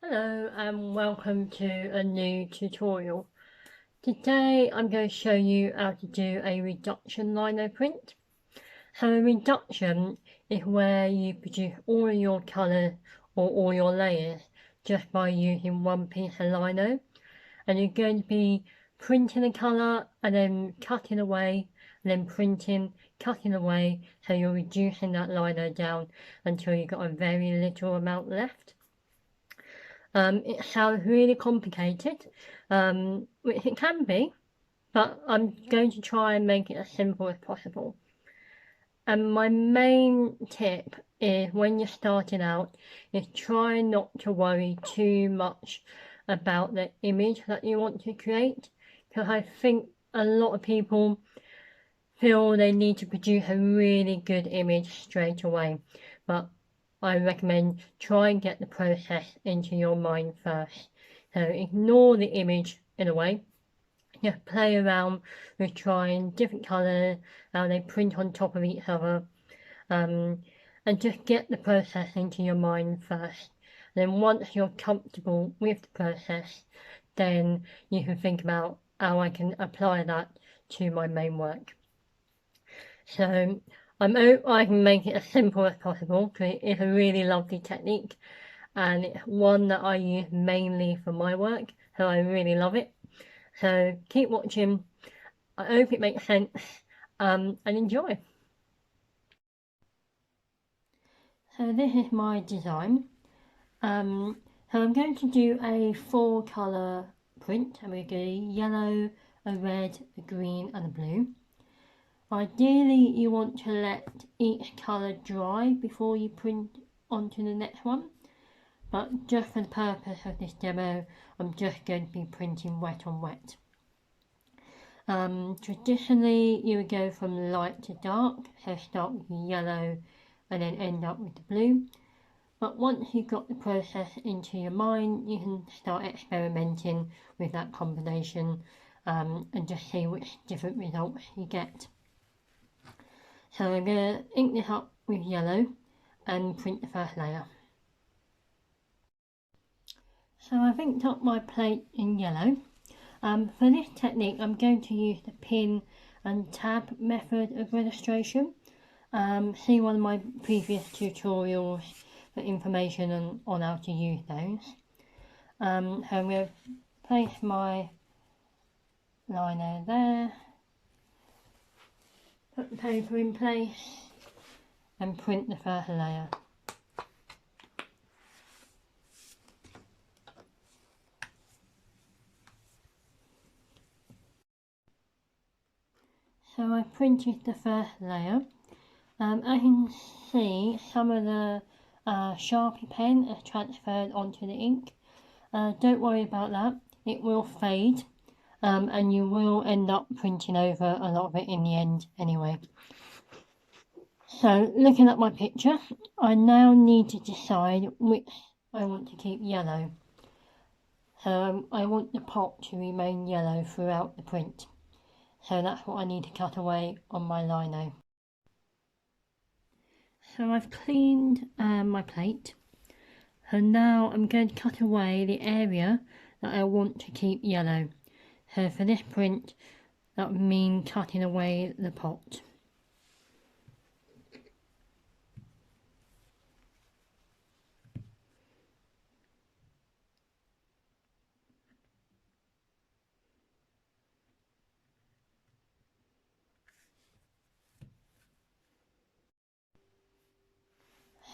Hello and welcome to a new tutorial. Today I'm going to show you how to do a reduction lino print. So a reduction is where you produce all of your colours or all your layers just by using one piece of lino, and you're going to be printing a colour and then cutting away and then printing, cutting away, so you're reducing that lino down until you've got a very little amount left. It sounds really complicated, which it can be, but I'm going to try and make it as simple as possible. And my main tip is when you're starting out is try not to worry too much about the image that you want to create, because I think a lot of people feel they need to produce a really good image straight away, but I recommend try and get the process into your mind first. So ignore the image in a way. Just play around with trying different colours, how they print on top of each other, and just get the process into your mind first. And then once you're comfortable with the process, then you can think about how I can apply that to my main work. So I hope I can make it as simple as possible, because it is a really lovely technique and it's one that I use mainly for my work, so I really love it. So keep watching, I hope it makes sense, and enjoy. So this is my design. So I'm going to do a 4-colour print, and we're going to do yellow, a red, a green and a blue. Ideally you want to let each colour dry before you print onto the next one, but just for the purpose of this demo I'm just going to be printing wet on wet. Traditionally you would go from light to dark, so start with the yellow and then end up with the blue, but once you've got the process into your mind you can start experimenting with that combination and just see which different results you get. So I'm going to ink this up with yellow and print the first layer. So I've inked up my plate in yellow. For this technique I'm going to use the pin and tab method of registration. See one of my previous tutorials for information on how to use those. So I'm going to place my liner there, put the paper in place and print the first layer. So I printed the first layer. As you can see, some of the Sharpie pen has transferred onto the ink. Don't worry about that, it will fade and you will end up printing over a lot of it in the end anyway. So looking at my picture, I now need to decide which I want to keep yellow. So I want the pot to remain yellow throughout the print. So that's what I need to cut away on my lino. So I've cleaned my plate. So now I'm going to cut away the area that I want to keep yellow. So for this print, that would mean cutting away the pot.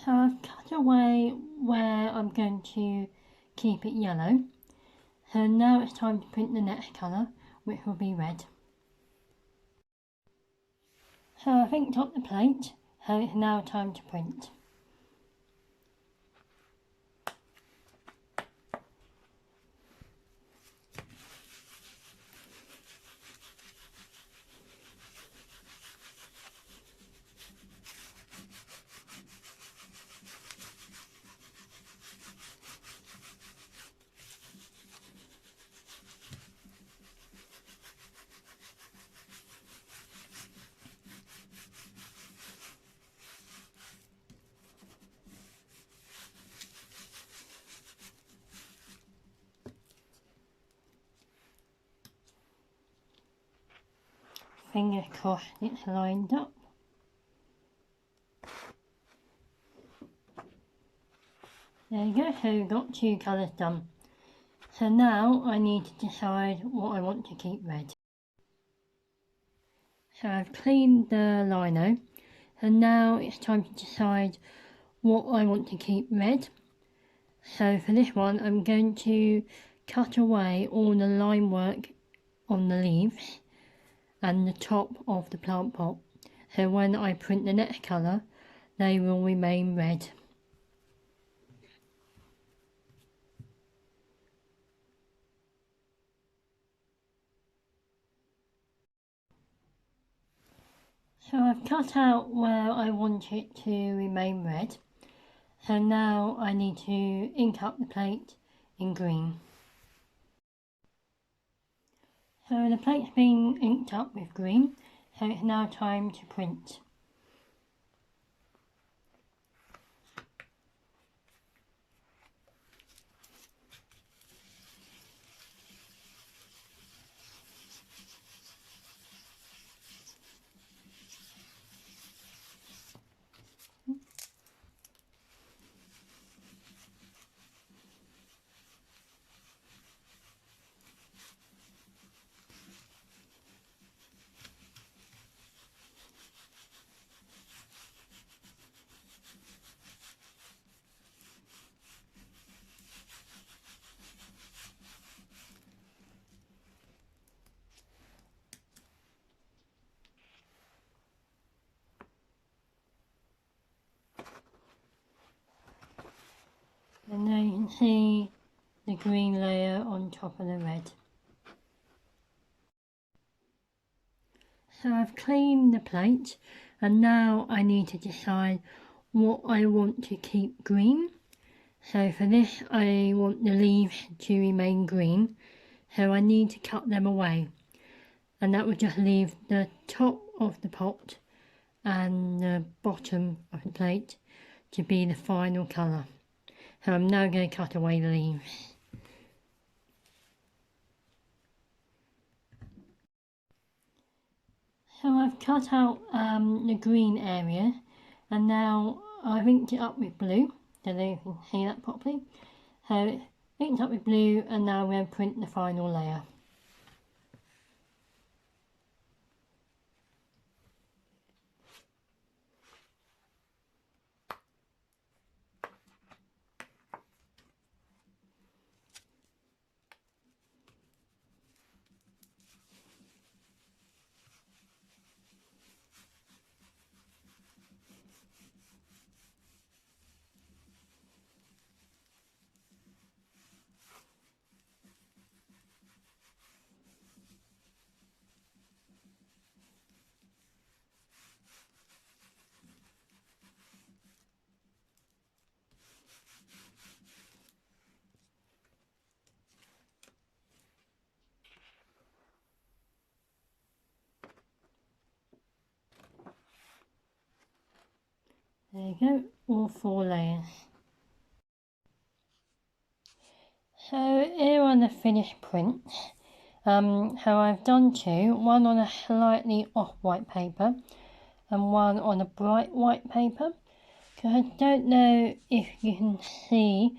So I've cut away where I'm going to keep it yellow. So now it's time to print the next colour, which will be red. So I've inked up the plate, so it's now time to print. fingers crossed it's lined up. There you go, so we've got 2 colours done. So now I need to decide what I want to keep red. So I've cleaned the lino, and now it's time to decide what I want to keep red. So for this one I'm going to cut away all the line work on the leaves and the top of the plant pot. So when I print the next colour, they will remain red. So I've cut out where I want it to remain red. So now I need to ink up the plate in green. So the plate's been inked up with green, so it's now time to print. And now you can see the green layer on top of the red. So I've cleaned the plate, and now I need to decide what I want to keep green. So for this I want the leaves to remain green, so I need to cut them away, and that would just leave the top of the pot and the bottom of the plate to be the final colour. So I'm now going to cut away the leaves. So I've cut out the green area, and now I've inked it up with blue. Don't know if you can see that properly. So it's inked up with blue, and now I'm going to print the final layer. There you go, all 4 layers. So here are the finished prints. So I've done 2, one on a slightly off-white paper and one on a bright white paper. Because I don't know if you can see,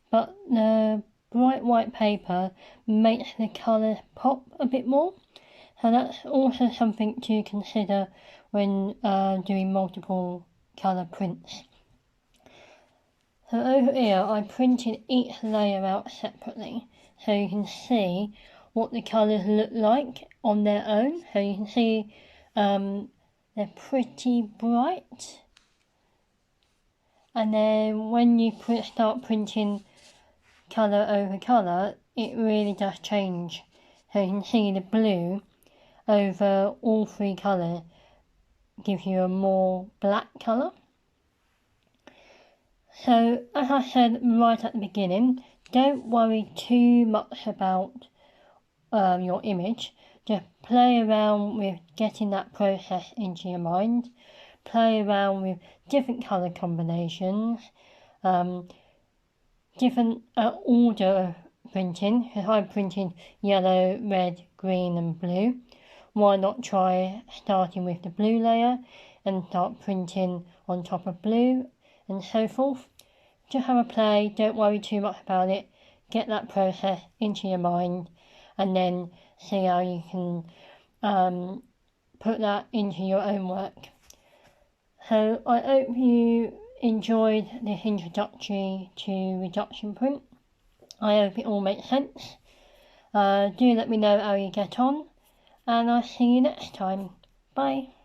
but the bright white paper makes the colours pop a bit more. So that's also something to consider when doing multiple colour prints. So over here I printed each layer out separately, so you can see what the colours look like on their own. So you can see they're pretty bright, and then when you start printing colour over colour, it really does change. So you can see the blue over all 3 colours gives you a more black colour. So as I said right at the beginning, don't worry too much about your image. Just play around with getting that process into your mind. Play around with different colour combinations, different order of printing. Because I'm printing yellow, red, green and blue. why not try starting with the blue layer and start printing on top of blue and so forth. Just have a play, don't worry too much about it, get that process into your mind and then see how you can put that into your own work. So I hope you enjoyed this introductory to reduction print. I hope it all makes sense. Do let me know how you get on, and I'll see you next time. Bye.